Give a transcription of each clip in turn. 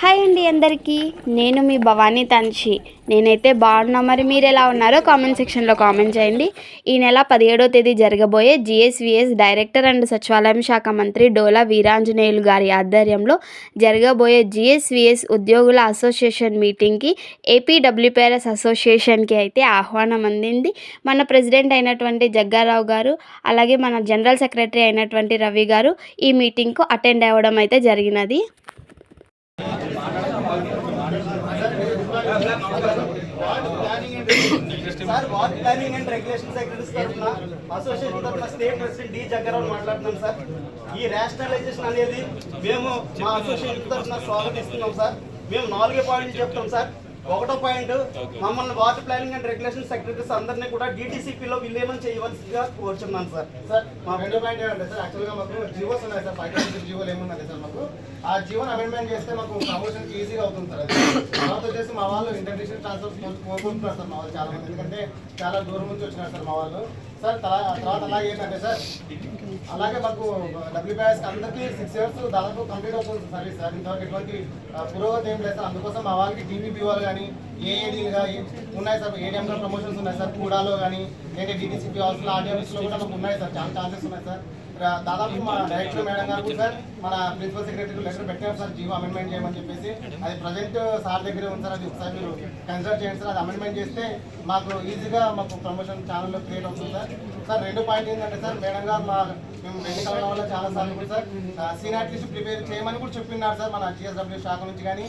Hi అండి అందరికీ. నేను మీ భవానీ తంచి. నేనైతే బాగున్నా. మరి మీరు ఎలా ఉన్నారో కామెంట్ సెక్షన్లో కామెంట్ చేయండి. ఈ నెల 17వ తేదీ జరగబోయే జిఎస్విఎస్ డైరెక్టర్ అండ్ సచివాలయం శాఖ మంత్రి డోలా వీరాంజనేయులు గారి ఆధ్వర్యంలో జరగబోయే జిఎస్విఎస్ ఉద్యోగుల అసోసియేషన్ మీటింగ్కి ఏపీడబ్ల్యూపీఆర్ఎస్ అసోసియేషన్కి అయితే ఆహ్వానం అందింది. మన ప్రెసిడెంట్ అయినటువంటి జగ్గారావు గారు, అలాగే మన జనరల్ సెక్రటరీ అయినటువంటి రవి గారు ఈ మీటింగ్కు అటెండ్ అవ్వడం అయితే జరిగినది. Sir ward planning and regulation secretaries తరఫున అసోసియేషన్ తరఫున స్టేట్ ప్రెసిడెంట్ డి జగ్గారావు మాట్లాడుతున్నాం సార్. ఈ రేషనలైజేషన్ అనేది మేము మా అసోసియేషన్ తరఫున స్వాగతిస్తున్నాం సార్. మేము 4 పాయింట్లు చెప్తాం సార్. 1వ పాయింట్, మమ్మల్ని water planning and regulation secretaries అందరినీ కూడా డిటిసిపిలో విలీనం చేయవలసిందిగా కోరుచున్నాను సార్. సార్ మా 2వ పాయింట్ ఏంటంటే సార్, యాక్చువల్గా మాకు జీవోస్ ఉన్నాయి సార్, 5 జీవోలు ఏమున్నాయి సార్. మాకు ఆ జీవోని అమెండ్మెంట్ చేస్తే మాకు ప్రమోషన్కి ఈజీగా అవుతుంది సార్. తర్వాత వచ్చేసి మా వాళ్ళు ఇంటర్నేషనల్ ట్రాన్స్ఫర్ కోరుకుంటున్నారు సార్ మా వాళ్ళు చాలా మంది, ఎందుకంటే చాలా దూరం నుంచి వచ్చినారు సార్ మా వాళ్ళు సార్. తర్వాత అలాగే ఏంటంటే సార్, అలాగే మాకు డబ్ల్యూపీఎస్కి అందరికీ 6 years దాదాపు కంప్లీట్ అవుతుంది సర్వీస్ సార్. ఇంతవరకు ఎటువంటి పురోగతి ఏం లేదు సార్. అందుకోసం మా వాళ్ళకి టీవీపీ వాళ్ళు కానీ ఏఏడీలుగా ఉన్నాయి సార్, ఏడిఎంలో ప్రమోషన్స్ ఉన్నాయి సార్. కూడాలో కానీ లేదా డిటీసీపీ హాల్స్లో ఆర్డీఎంఎస్లో కూడా మాకు ఉన్నాయి సార్, చాలా ఛాన్సెస్ ఉన్నాయి సార్. దాదాపు మా డైరెక్టర్ మేడం గారు సార్, మన ప్రిన్సిపల్ సెక్రటరీ లెటర్ పెట్టారు సార్ జీవో అమెండ్మెంట్ చేయమని చెప్పేసి. అది ప్రజెంట్ సార్ దగ్గరే ఉంది సార్. అది ఒకసారి మీరు కన్సిడర్ చేయండి సార్. అది అమెండ్మెంట్ చేస్తే మాకు ఈజీగా మాకు ప్రమోషన్ ఛానల్లో క్రియేట్ అవుతుంది సార్. సార్ 2 పాయింట్ ఏంటంటే సార్, మేడం గారు మేము ఎన్నికల వల్ల చాలా సార్లు కూడా సార్ సీనియర్ లిస్ట్ ప్రిపేర్ చేయమని కూడా చెప్పిన్నారు సార్. మన జిఎస్డబ్ల్యూ శాఖ నుంచి కానీ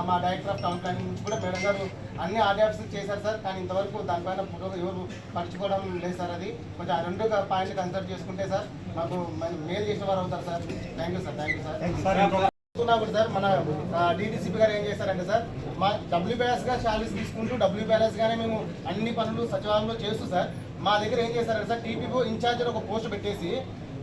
మా డైరెక్టర్ ఆఫ్ టౌన్ ప్లానింగ్ నుంచి కూడా మేడం గారు అన్ని ఆర్డర్స్ చేశారు సార్. కానీ ఇంతవరకు దానిపైన ఎవరు పట్టించుకోవడం లేదు సార్. అది కొంచెం 2 పాయింట్లు కన్సిడర్ చేసుకుంటే సార్ మాకు మేలు చేసిన వారు అవుతారు sir. Thank you sir. Sir మన డిటిసిపి గారు ఏం చేస్తారంటే సార్, మా డబ్ల్యూపీఎస్గా శాలరీస్ తీసుకుంటూ డబ్ల్యూపీఎస్గానే మేము అన్ని పనులు సచివాలయంలో చేస్తూ సార్ మా దగ్గర ఏం చేస్తారంటే సార్, టీపీఓ ఇన్ఛార్జ్ అని ఒక పోస్ట్ పెట్టేసి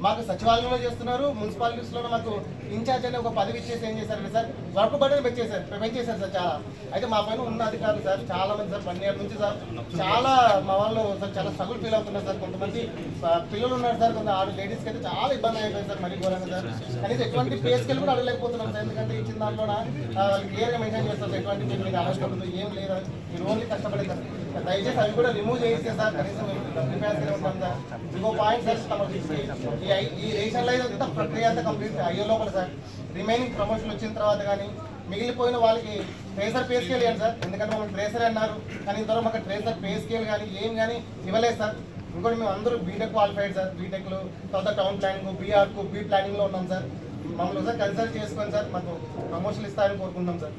మాకు సచివాలయంలో చేస్తున్నారు, మున్సిపాలిటీస్లో మాకు ఇన్ఛార్జ్ అనే ఒక పదవి ఇచ్చేసి ఏం చేశారంటే సార్ వర్క్ బటన్ పెంచేశారు సార్ చాలా. అయితే మా పైన ఉన్న అధికారులు సార్ చాలా మంది సార్ 1 year నుంచి సార్ చాలా మా వాళ్ళు సార్ చాలా స్ట్రగుల్ ఫీల్ అవుతున్నారు సార్. కొంతమంది పిల్లలు ఉన్నారు సార్, కొంత లేడీస్కి అయితే చాలా ఇబ్బంది అయిపోయింది సార్, మరీ ఘోరంగా సార్. కనీసం ఎటువంటి పే స్కేల్ కూడా అడగలేకపోతున్నాం సార్, ఎందుకంటే ఇచ్చిన దాంట్లో వాళ్ళు క్లియర్గా మెయింటైన్ చేస్తారు సార్. ఎటువంటి మీకు అడగకూడదు ఏం లేదు, మీరు ఓన్లీ కష్టపడే సార్. దయచేసి అవి కూడా రిమూవ్ చేయిస్తే సార్ కనీసం ప్రిపేర్గా ఉంటాం సార్. ఇంకో పాయింట్ సార్, ఈ రేషనలైజ్ అంతా ప్రక్రియ అంతా కంప్లీట్ అయ్యే లోపల సార్ రిమైనింగ్ ప్రమోషన్ వచ్చిన తర్వాత కానీ మిగిలిపోయిన వాళ్ళకి ట్రేసర్ పే స్కేల్ ఇవ్వండి సార్. ఎందుకంటే మమ్మల్ని ట్రేసర్ అన్నారు, కానీ ఇంతవరకు మాకు ట్రేసర్ పే స్కేల్ కానీ ఏం కానీ ఇవ్వలేదు సార్. ఇంకోటి మేము అందరూ బీటెక్ క్వాలిఫైడ్ సార్, బీటెక్లో తర్వాత టౌన్ ప్లానింగ్ బీఆర్కు బీ ప్లానింగ్లో ఉన్నాం సార్. మమ్మల్ని సార్ కన్సల్ట్ చేసుకొని సార్ మాకు ప్రమోషన్ ఇస్తారని కోరుకుంటాం సార్.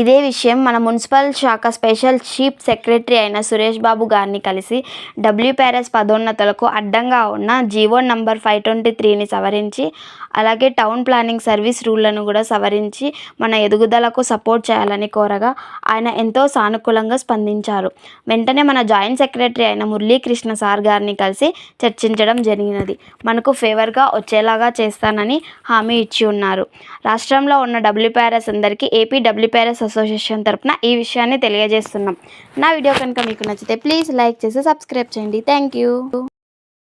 ఇదే విషయం మన మున్సిపల్ శాఖ స్పెషల్ చీఫ్ సెక్రటరీ అయిన సురేష్ బాబు గారిని కలిసి డబ్ల్యూపీఆర్ఎస్ పదోన్నతులకు అడ్డంగా ఉన్న జీవో నంబర్ 523ని సవరించి, అలాగే టౌన్ ప్లానింగ్ సర్వీస్ రూళ్లను కూడా సవరించి మన ఎదుగుదలకు సపోర్ట్ చేయాలని కోరగా ఆయన ఎంతో సానుకూలంగా స్పందించారు. వెంటనే మన జాయింట్ సెక్రటరీ అయిన మురళీకృష్ణ సార్ గారిని కలిసి చర్చించడం జరిగినది. మనకు ఫేవర్గా వచ్చేలాగా చేస్తానని హామీ ఇచ్చి ఉన్నారు. రాష్ట్రంలో ఉన్న డబ్ల్యూపీఆర్ఎస్ అందరికీ ఏపీడబ్ల్యూపీఆర్ఎస్ అసోసియేషన్ తరఫున ఈ విషయాన్ని తెలియజేస్తున్నాం. నా వీడియో కనుక మీకు నచ్చితే ప్లీజ్ లైక్ చేసి సబ్స్క్రైబ్ చేయండి. Thank you.